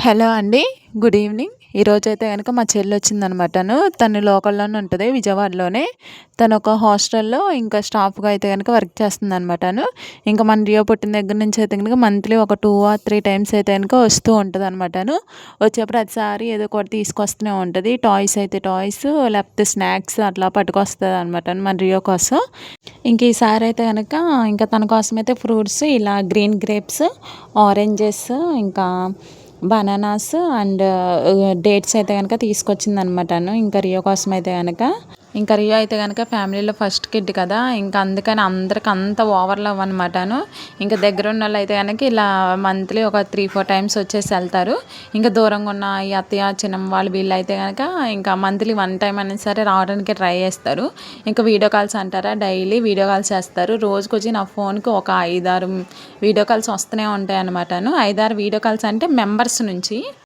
Hello అండి. Good evening. ఈరోజైతే గనక మా చెల్లొచ్చిందనమాటను. తను లోకల్‌లోనే ఉంటది విజయవాడలోనే. తనొక హాస్టల్‌లో ఇంకా స్టాఫ్‌గా అయితే గనక వర్క్ చేస్తుందనమాటను. ఇంకా మన రియో పుట్టిన దగ్గర నుంచి అయితే గనక మంత్లీ ఒక 2 ఆర్ 3 టైమ్స్ అయితే గనక వస్తూ ఉంటదనమాటను. వచ్చే ప్రతిసారి ఏదో ఒకటి తీసుకొస్తూనే ఉంటది. టాయ్స్ అయితే టాయ్స్, లేకపోతే స్నాక్స్ అట్లా పట్టుకొస్తదనమాటను మన రియో కోసం. ఇంక ఈసారైతే గనక ఇంకా తన కోసమైతే ఫ్రూట్స్ ఇలా గ్రీన్ గ్రేప్స్, ఆరెంజెస్, ఇంకా బనానాస్ అండ్ డేట్స్ అయితే గనక తీసుకొచ్చిందనమాటను. ఇంకా రియో కోసం అయితే గనక. ఇంకా రియో అయితే గనక ఫ్యామిలీలో ఫస్ట్ కిడ్ కదా! ఇంకా అందుకని అందరికి అంత ఓవర్ లవ్ అనమాటను. ఇంకా దగ్గరున్నోళ్ళు అయితే గనక ఇలా మంత్లీ ఒక 3, 4 టైమ్స్ వచ్చేసి ఎళ్తారు. ఇంకా దూరంగా ఉన్న ఈ అత్తయ్య, చిన్నమ్మ వాళ్ళు వీళ్ళైతే గనక ఇంకా మంత్లీ 1 టైమ్ అయినా సరే రావడానికి ట్రై చేస్తారు. ఇంకా వీడియో కాల్స్ అంటారా డైలీ వీడియో కాల్స్ చేస్తారు. రోజుకొచ్చి నా ఫోన్‌కి ఒక 5, 6 వీడియో కాల్స్ వస్తూనే ఉంటాయన్నమాటను. 5, 6 వీడియో కాల్స్ అంటే మెంబర్స్ నుంచి.